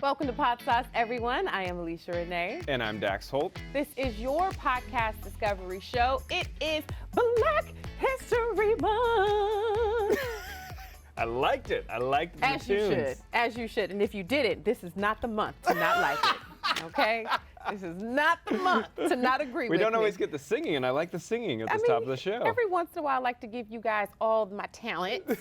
Welcome to Podsauce, everyone. I am Alesha Renee. And I'm Dax Holt. This is your podcast discovery show. It is Black History Month. I liked it. I liked the As tunes. you should. As you should. And if you didn't, this is not the month to not like it. Okay? This is not the month to not agree with me. We don't always get the singing, and I like the singing at the top of the show. Every once in a while, I like to give you guys all my talents,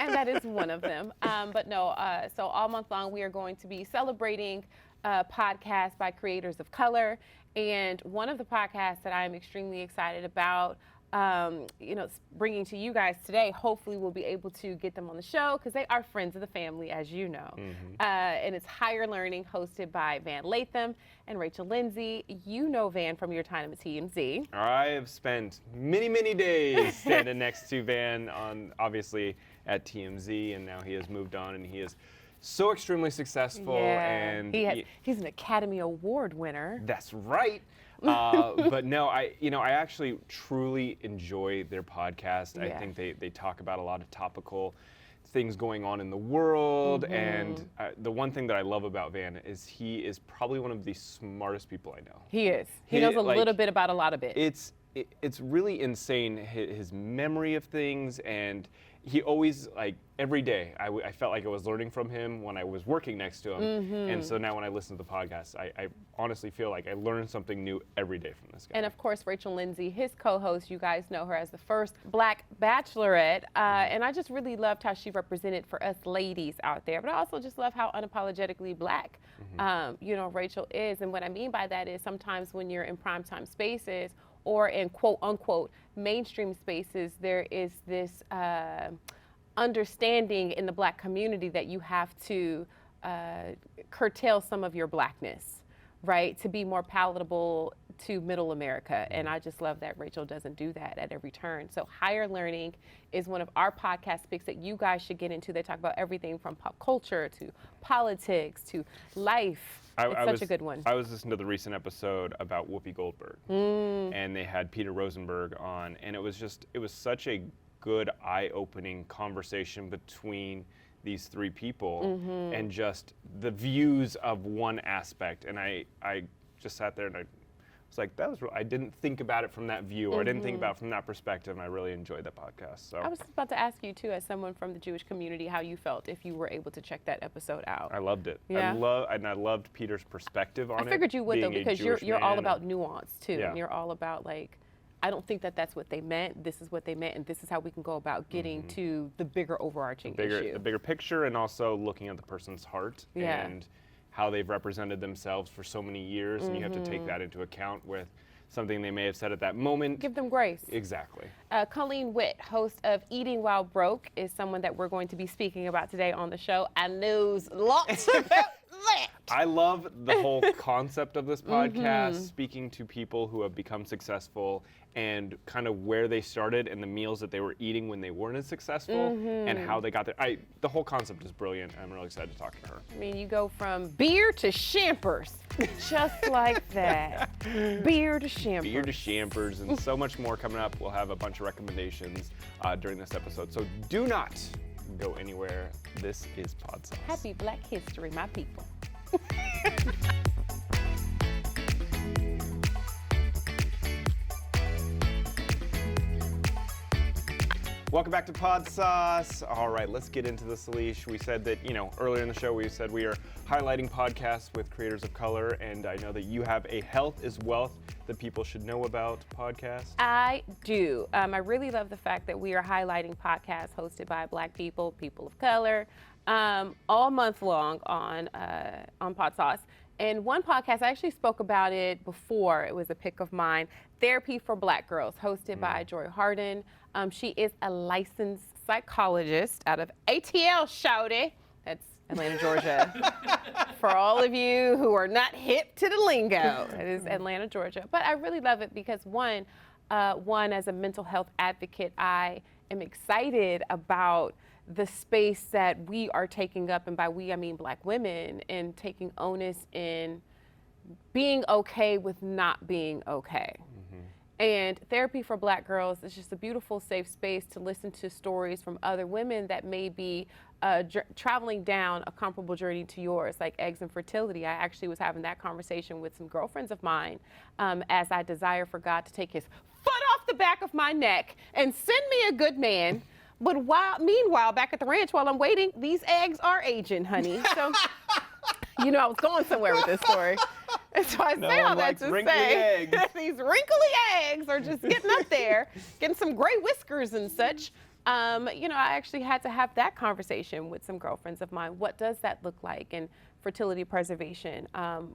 and that is one of them. So all month long, we are going to be celebrating podcasts by creators of color. And one of the podcasts that I'm extremely excited about, bringing to you guys today, hopefully we'll be able to get them on the show because they are friends of the family, as you know. Mm-hmm. And it's Higher Learning, hosted by Lathan and Rachel Lindsay. You know Van from your time at TMZ. I have spent many, many days standing next to Van obviously at TMZ, and now he has moved on, and he is so extremely successful. Yeah. And he's an Academy Award winner. That's right. But no, I actually truly enjoy their podcast. Yeah. I think they talk about a lot of topical things going on in the world. Mm-hmm. And the one thing that I love about Van is he is probably one of the smartest people I know. He is. He knows a little bit about a lot of it. It's really insane, his memory of things, and he always, every day, I felt like I was learning from him when I was working next to him. Mm-hmm. And so now when I listen to the podcast, I honestly feel like I learn something new every day from this guy. And of course, Rachel Lindsay, his co-host, you guys know her as the first Black Bachelorette. And I just really loved how she represented for us ladies out there. But I also just love how unapologetically Black, Rachel is. And what I mean by that is sometimes when you're in primetime spaces, or in quote unquote mainstream spaces, there is this understanding in the Black community that you have to curtail some of your Blackness, right? To be more palatable to middle America. And I just love that Rachel doesn't do that at every turn. So Higher Learning is one of our podcast picks that you guys should get into. They talk about everything from pop culture to politics to life. It's such a good one. I was listening to the recent episode about Whoopi Goldberg, and they had Peter Rosenberg on, and it was such a good eye-opening conversation between these three people, and just the views of one aspect. And I just sat there and I was like, that was real. I didn't think about it from that view, or I didn't think about it from that perspective, and I really enjoyed that podcast. So I was about to ask you too, as someone from the Jewish community, how you felt if you were able to check that episode out. I loved it. Yeah. I loved Peter's perspective on it. I figured you would though, because you're all about nuance too. Yeah. And you're all about I don't think that that's what they meant. This is what they meant, and this is how we can go about getting to the bigger overarching issue. The bigger picture, and also looking at the person's heart and how they've represented themselves for so many years, and you have to take that into account with something they may have said at that moment. Give them grace. Exactly. Coline Witt, host of Eating While Broke, is someone that we're going to be speaking about today on the show. I knows lots about that. I love the whole concept of this podcast, speaking to people who have become successful and kind of where they started and the meals that they were eating when they weren't as successful and how they got there. The whole concept is brilliant. I'm really excited to talk to her. I mean, you go from beer to champers, just like that. Beer to champers. Beer to champers, and so much more coming up. We'll have a bunch of recommendations during this episode. So do not go anywhere. This is Podsauce. Happy Black History, my people. Welcome back to Podsauce. All right, let's get into this, Alesha. We said that, earlier in the show, we said we are highlighting podcasts with creators of color, and I know that you have a Health is Wealth that people should know about podcast. I do. I really love the fact that we are highlighting podcasts hosted by Black people, people of color, all month long on Podsauce. And one podcast, I actually spoke about it before. It was a pick of mine, Therapy for Black Girls, hosted by Joy Harden. She is a licensed psychologist out of ATL, shouty. That's Atlanta, Georgia. For all of you who are not hip to the lingo, it is Atlanta, Georgia. But I really love it because one, as a mental health advocate, I am excited about the space that we are taking up, and by we I mean Black women, and taking onus in being okay with not being okay. And Therapy for Black Girls is just a beautiful, safe space to listen to stories from other women that may be traveling down a comparable journey to yours, like eggs and fertility. I actually was having that conversation with some girlfriends of mine as I desire for God to take his foot off the back of my neck and send me a good man. But meanwhile, back at the ranch while I'm waiting, these eggs are aging, honey. So, I was going somewhere with this story. And so I say all that to say these wrinkly eggs are just getting up there, getting some gray whiskers and such. I actually had to have that conversation with some girlfriends of mine. What does that look like? And fertility preservation.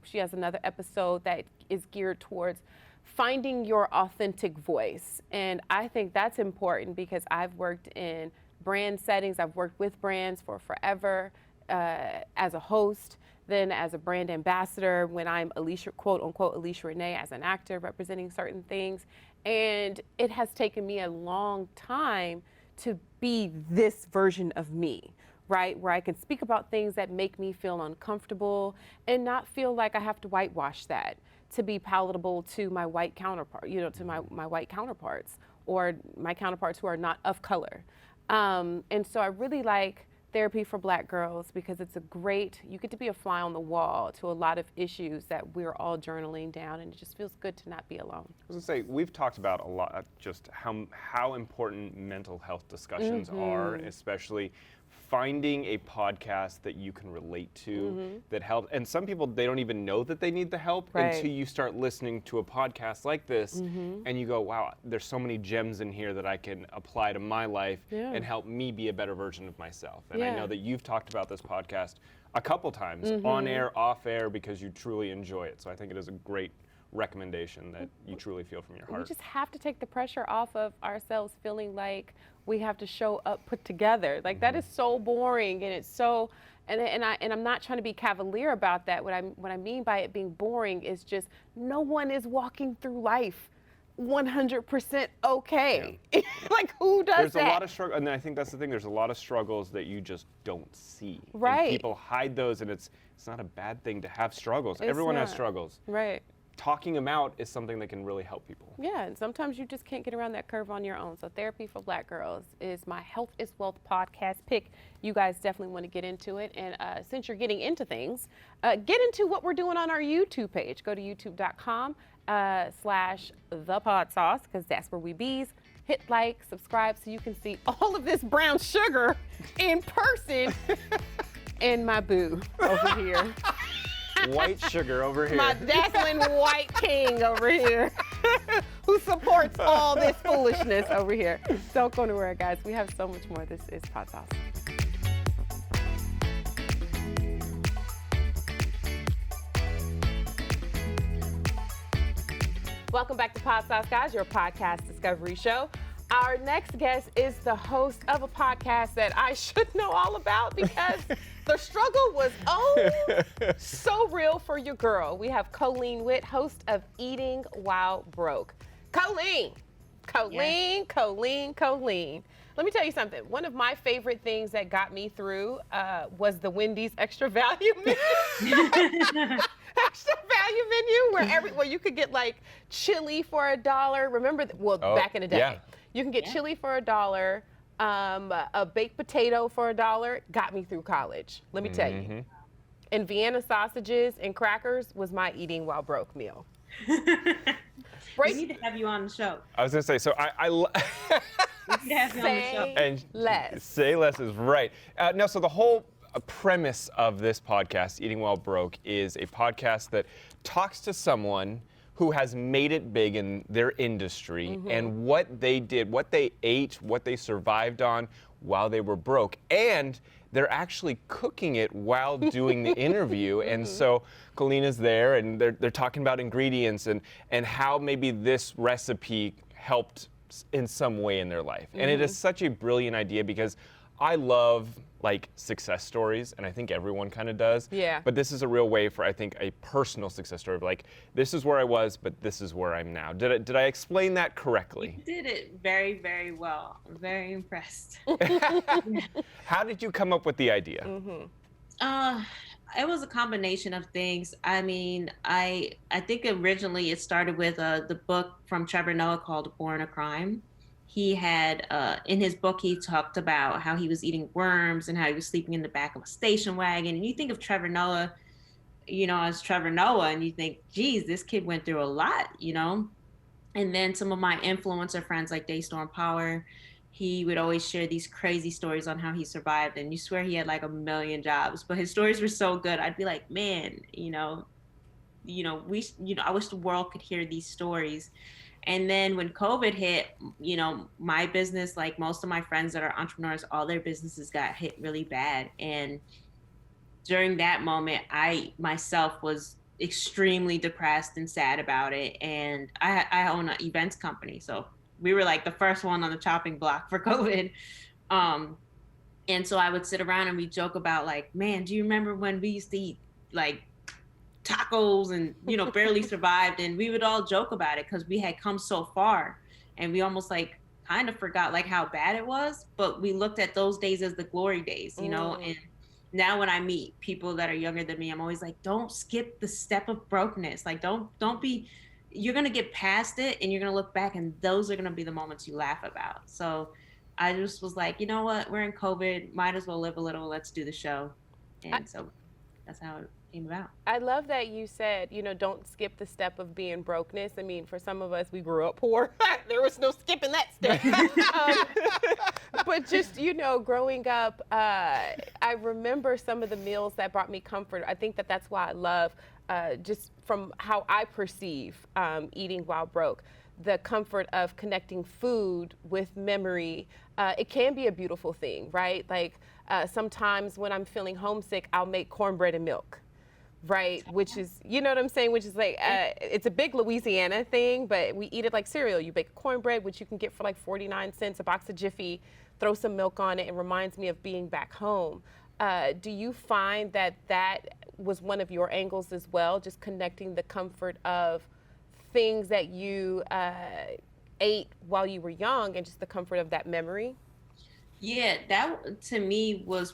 She has another episode that is geared towards finding your authentic voice. And I think that's important because I've worked in brand settings. I've worked with brands for forever as a host, then as a brand ambassador when I'm Alesha, quote unquote, Alesha Renee as an actor representing certain things. And it has taken me a long time to be this version of me, right? Where I can speak about things that make me feel uncomfortable and not feel like I have to whitewash that to be palatable to my white counterpart, to my white counterparts or my counterparts who are not of color. And so I really like Therapy for Black Girls because it's you get to be a fly on the wall to a lot of issues that we're all journaling down, and it just feels good to not be alone. I was gonna say, we've talked about a lot just how important mental health discussions are, especially finding a podcast that you can relate to that helps. And some people, they don't even know that they need the help until you start listening to a podcast like this and you go, wow, there's so many gems in here that I can apply to my life and help me be a better version of myself. And I know that you've talked about this podcast a couple times, on air, off air, because you truly enjoy it. So I think it is a great recommendation that you truly feel from your heart. We just have to take the pressure off of ourselves feeling like we have to show up put together. Like that is so boring, and it's so, and I'm not trying to be cavalier about that. What I mean by it being boring is just no one is walking through life 100% okay. Like who does that? There's a lot of struggle, and I think that's the thing. There's a lot of struggles that you just don't see. Right. And people hide those, and it's not a bad thing to have struggles. Everyone has struggles. Right. Talking them out is something that can really help people. Yeah, and sometimes you just can't get around that curve on your own. So Therapy for Black Girls is my Health is Wealth podcast pick. You guys definitely want to get into it. And since you're getting into things, get into what we're doing on our YouTube page. Go to youtube.com/thepodsauce, because that's where we bees. Hit like, subscribe so you can see all of this brown sugar in person. And my boo over here. White sugar over here. My dazzling white king over here who supports all this foolishness over here. Don't go nowhere, guys. We have so much more. This is Podsauce. Welcome back to Podsauce, guys, your podcast discovery show. Our next guest is the host of a podcast that I should know all about because the struggle was so real for your girl. We have Coline Witt, host of Eating While Broke. Coline. Let me tell you something. One of my favorite things that got me through was the Wendy's extra value menu. Extra value menu where you could get like chili for $1. Remember, back in the day. Yeah. You can get chili for $1, a baked potato for $1. Got me through college, let me tell you. And Vienna sausages and crackers was my eating while broke meal. We need to have you on the show. I was gonna say, so We need to have you on the show. and less. Say less is right. No, so the whole premise of this podcast, Eating While Broke, is a podcast that talks to someone who has made it big in their industry and what they did, what they ate, what they survived on while they were broke. And they're actually cooking it while doing the interview. And so Coline is there and they're talking about ingredients and how maybe this recipe helped in some way in their life. And it is such a brilliant idea because I love like success stories, and I think everyone kind of does. Yeah. But this is a real way for, I think, a personal success story. Like, this is where I was, but this is where I'm now. Did I explain that correctly? You did it very, very well. I'm very impressed. How did you come up with the idea? Uh, it was a combination of things. I mean, I think originally it started with the book from Trevor Noah called Born a Crime. He had in his book he talked about how he was eating worms and how he was sleeping in the back of a station wagon. And you think of Trevor Noah, as Trevor Noah, and you think, geez, this kid went through a lot. And then some of my influencer friends like Daystorm Power, he would always share these crazy stories on how he survived, and you swear he had like a million jobs, but his stories were so good. I'd be like, man, I wish the world could hear these stories. And then when COVID hit, my business, like most of my friends that are entrepreneurs, all their businesses got hit really bad. And during that moment, I myself was extremely depressed and sad about it. And I own an events company, so we were like the first one on the chopping block for COVID. And so I would sit around and we joke about like, man, do you remember when we used to eat like tacos and barely survived? And we would all joke about it because we had come so far, and we almost like kind of forgot like how bad it was, but we looked at those days as the glory days, and now when I meet people that are younger than me, I'm always like, don't skip the step of brokenness. Like don't be, you're going to get past it and you're going to look back and those are going to be the moments you laugh about. So I just was like, you know what, we're in COVID, might as well live a little, let's do the show. And so that's how it came about. I love that you said, don't skip the step of being brokenness. I mean, for some of us, we grew up poor. There was no skipping that step. But just, growing up, I remember some of the meals that brought me comfort. I think that's why I love, just from how I perceive eating while broke, the comfort of connecting food with memory. It can be a beautiful thing, right? Like sometimes when I'm feeling homesick, I'll make cornbread and milk. Right, which is, you know what I'm saying, which is like, it's a big Louisiana thing, but we eat it like cereal. You bake cornbread, which you can get for like 49 cents, a box of Jiffy, throw some milk on it. It reminds me of being back home. Do you find that was one of your angles as well, just connecting the comfort of things that you ate while you were young and just the comfort of that memory? Yeah, that to me was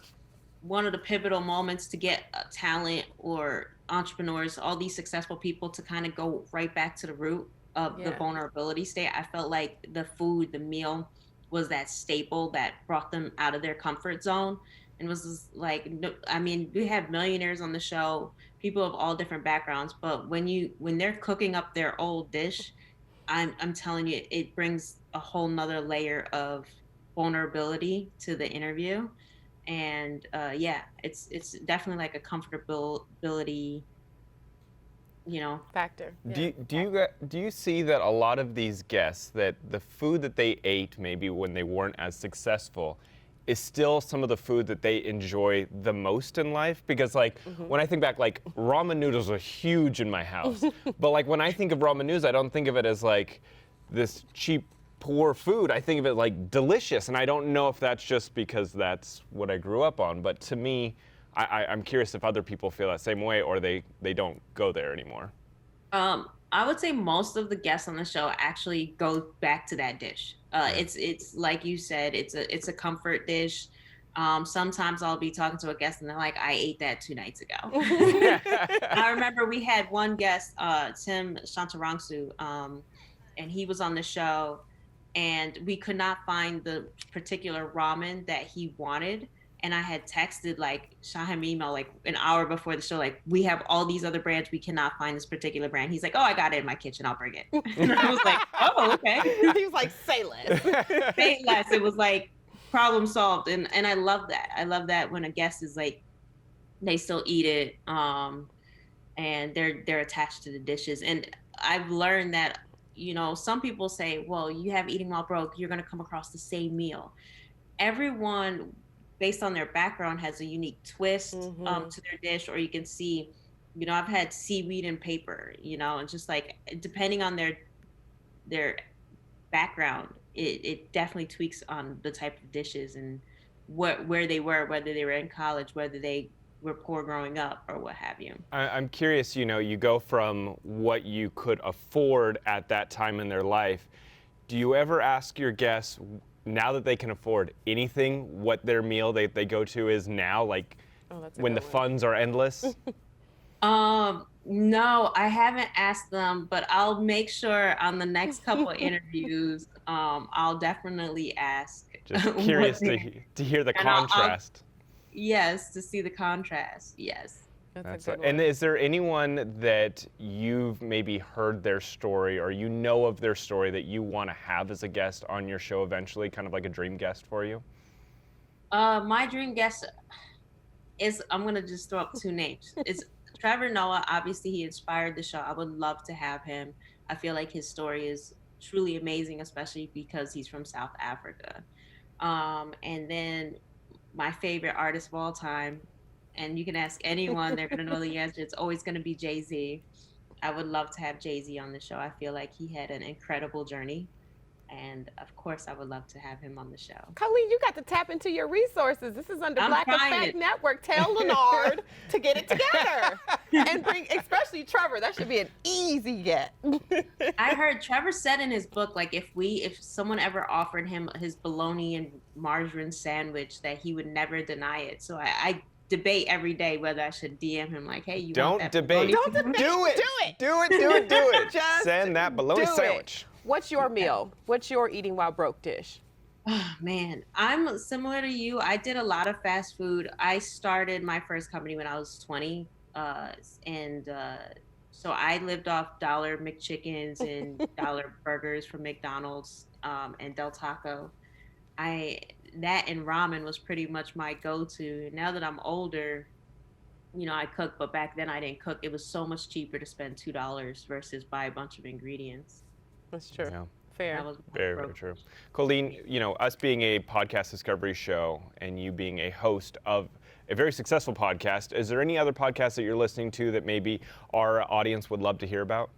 one of the pivotal moments to get talent or entrepreneurs, all these successful people, to kind of go right back to the root of the vulnerability state. I felt like the food, the meal was that staple that brought them out of their comfort zone. And was like, I mean, we have millionaires on the show, people of all different backgrounds, but when they're cooking up their old dish, I'm telling you, it brings a whole nother layer of vulnerability to the interview. And it's definitely like a comfortability, factor. Yeah. Do you see that a lot of these guests, that the food that they ate maybe when they weren't as successful is still some of the food that they enjoy the most in life? Because like when I think back, like ramen noodles are huge in my house, but like when I think of ramen noodles, I don't think of it as like this cheap, poor food. I think of it like delicious, and I don't know if that's just because that's what I grew up on, but to me, I'm curious if other people feel that same way, or they don't go there anymore. I would say most of the guests on the show actually go back to that dish. It's like you said, it's a comfort dish. Sometimes I'll be talking to a guest and they're like, I ate that 2 nights ago. I remember we had one guest, Tim Shantarangsu, and he was on the show, and we could not find the particular ramen that he wanted. And I had texted shot him email like an hour before the show, like, we have all these other brands, we cannot find this particular brand. He's like, oh, I got it in my kitchen, I'll bring it. And I was like, oh, okay. He was like, say less. Say less. It was like problem solved. And I love that. I love that when a guest is like, they still eat it, and they're attached to the dishes. And I've learned that, some people say, well, you have Eating While Broke, you're going to come across the same meal. Everyone, based on their background, has a unique twist to their dish. Or you can see, I've had seaweed and paper, and just like, depending on their background, it definitely tweaks on the type of dishes and where they were, whether they were in college, whether they were poor growing up, or what have you. I'm curious, you go from what you could afford at that time in their life. Do you ever ask your guests, now that they can afford anything, what their meal they go to is now? Like, Oh, that's a when the good one. funds are endless? No, I haven't asked them, but I'll make sure on the next couple of interviews, I'll definitely ask. Just what curious they- to hear the and I'll- contrast. yes, to see the contrast. Yes. That's a good And one. is there anyone that you've maybe heard their story or you know of their story that you want to have as a guest on your show eventually, kind of like a dream guest for you? My dream guest is, I'm gonna just throw up two names. It's Trevor Noah. Obviously, he inspired the show. I would love to have him. I feel like his story is truly amazing, especially because he's from South Africa. And then my favorite artist of all time, and you can ask anyone, they're gonna know the answer. It's always gonna be Jay-Z. I would love to have Jay-Z on the show. I feel like he had an incredible journey. And of course, I would love to have him on the show. Coline, you got to tap into your resources. This is under I'm Black trying Effect it. Network. Tell Leonard to get it together and bring, especially Trevor. That should be an easy get. I heard Trevor said in his book, like if someone ever offered him his bologna and margarine sandwich, that he would never deny it. So I debate every day whether I should DM him like, hey, you Don't want that debate. bologna? Don't debate. Do it. Do it. Do it. Do it. Do it. Just Send that bologna do it. sandwich. What's your meal? What's your eating while broke dish? Oh, man, I'm similar to you. I did a lot of fast food. I started my first company when I was 20. So I lived off $1 McChickens and $1 burgers from McDonald's and Del Taco. That and ramen was pretty much my go-to. Now that I'm older, I cook, but back then I didn't cook. It was so much cheaper to spend $2 versus buy a bunch of ingredients. That's true. Yeah. Fair. That was my Very, very approach. true. Coline, us being a podcast discovery show and you being a host of a very successful podcast, is there any other podcasts that you're listening to that maybe our audience would love to hear about?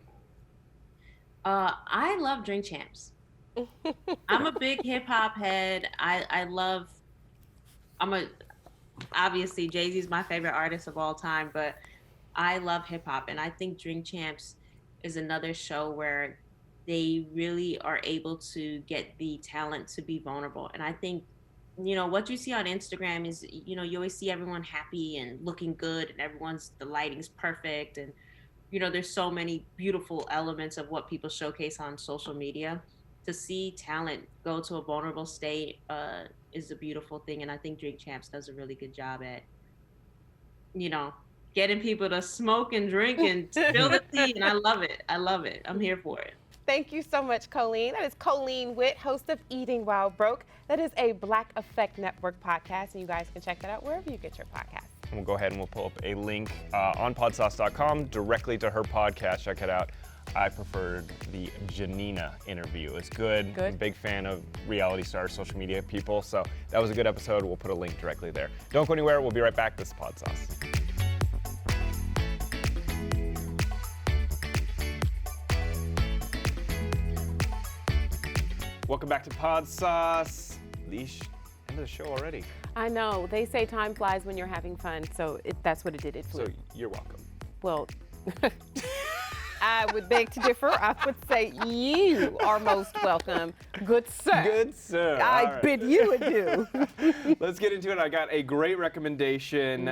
I love Drink Champs. I'm a big hip hop head. Obviously Jay-Z's my favorite artist of all time, but I love hip hop, and I think Drink Champs is another show where they really are able to get the talent to be vulnerable. And I think, what you see on Instagram is, you always see everyone happy and looking good and the lighting's perfect. And, there's so many beautiful elements of what people showcase on social media. To see talent go to a vulnerable state is a beautiful thing. And I think Drink Champs does a really good job at, getting people to smoke and drink and spill the tea. And I love it. I love it. I'm here for it. Thank you so much, Coline. That is Coline Witt, host of Eating While Broke. That is a Black Effect Network podcast, and you guys can check that out wherever you get your podcasts. And we'll go ahead and we'll pull up a link on podsauce.com directly to her podcast. Check it out. I preferred the Janina interview. It's good. Good. I'm a big fan of reality stars, social media people. So that was a good episode. We'll put a link directly there. Don't go anywhere. We'll be right back. This is Podsauce. Welcome back to Podsauce. Leash, end of the show already. I know. They say time flies when you're having fun, so that's what it did. It flew. So you're welcome. Well, I would beg to differ. I would say you are most welcome. Good sir. Good sir. I All right. bid you adieu. Let's get into it. I got a great recommendation.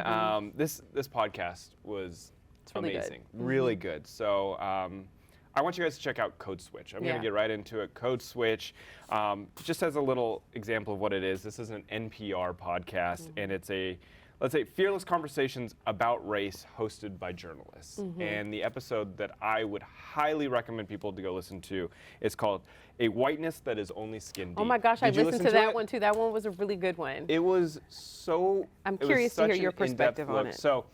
This podcast was really good. amazing, really good. So I want you guys to check out Code Switch. I'm going Yeah. to get right into it. Code Switch, just as a little example of what it is, this is an NPR podcast, and it's a, let's say, fearless conversations about race hosted by journalists. And the episode that I would highly recommend people to go listen to is called A Whiteness That Is Only Skin Deep. Oh my gosh, I Did you listened listen to that it? one too. That one was a really good one. It was so. I'm it was curious to hear such your an in-depth perspective on look. it. So,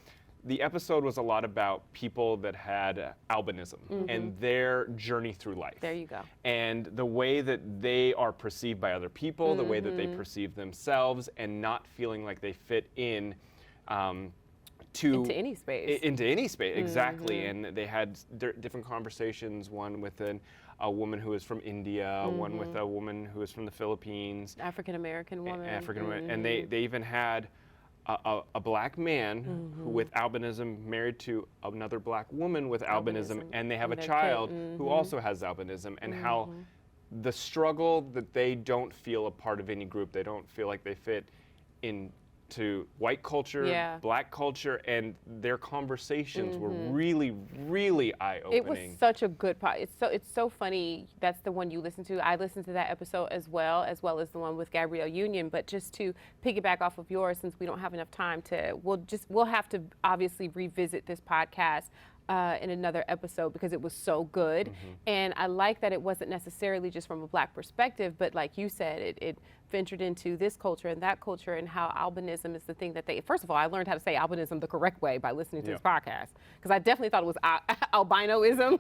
the episode was a lot about people that had albinism and their journey through life. There you go. And the way that they are perceived by other people, the way that they perceive themselves, and not feeling like they fit in. Into any space. Into any space, exactly. And they had different conversations. One with a woman who is from India, one with a woman who is from the Philippines. African American woman. African American, and they even had a black man who with albinism married to another black woman with albinism, and they have a their kid. child who also has albinism, and how the struggle that they don't feel a part of any group, they don't feel like they fit into to white culture, black culture, and their conversations were really, really eye-opening. It was such a good podcast. It's so funny. That's the one you listened to. I listened to that episode as well as the one with Gabrielle Union. But just to piggyback off of yours, since we don't have enough time we'll have to obviously revisit this podcast in another episode because it was so good. And I like that it wasn't necessarily just from a black perspective, but like you said, it ventured into this culture and that culture and how albinism is the thing that first of all, I learned how to say albinism the correct way by listening to this podcast, because I definitely thought it was albinoism.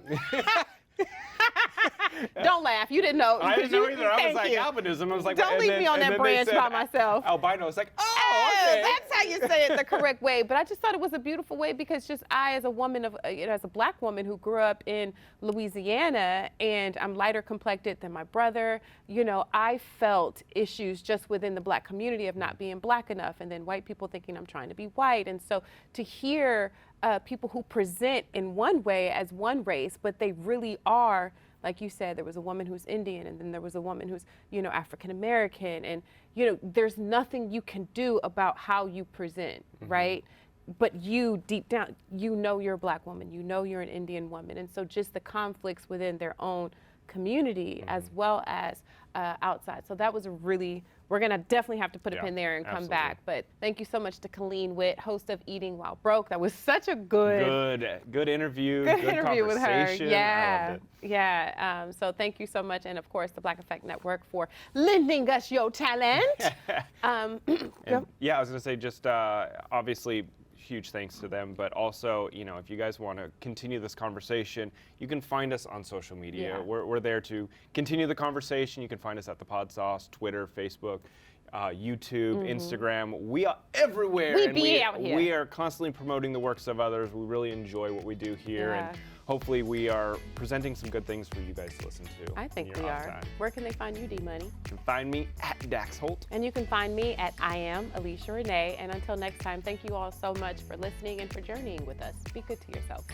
Don't laugh. You didn't know. I didn't know either. I was like, albinism. I was like, don't leave me on that branch by myself. Albino. It's like, okay. That's how you say it the correct way. But I just thought it was a beautiful way because just I, as a woman as a black woman who grew up in Louisiana, and I'm lighter complected than my brother, I felt issues just within the black community of not being black enough, and then white people thinking I'm trying to be white. And so to hear people who present in one way as one race, but they really are, like you said, there was a woman who's Indian, and then there was a woman who's, African American, and, there's nothing you can do about how you present, right? But you, deep down, you're a black woman, you're an Indian woman, and so just the conflicts within their own community as well as outside. So that was we're gonna definitely have to put a pin there and come back. But thank you so much to Coline Witt, host of Eating While Broke. That was such a good interview. Good interview with her. Yeah. I loved it. Yeah. So thank you so much, and of course the Black Effect Network for lending us your talent. I was gonna say just obviously huge thanks to them, but also, if you guys want to continue this conversation, you can find us on social media. We're there to continue the conversation. You can find us at the Podsauce, Twitter, Facebook, YouTube, Instagram. We are everywhere. We are constantly promoting the works of others. We really enjoy what we do here, and hopefully we are presenting some good things for you guys to listen to. I think we are. Time. Where can they find you, D-Money? You can find me at Dax Holt. And you can find me at I am Alesha Renee. And until next time, thank you all so much for listening and for journeying with us. Be good to yourself.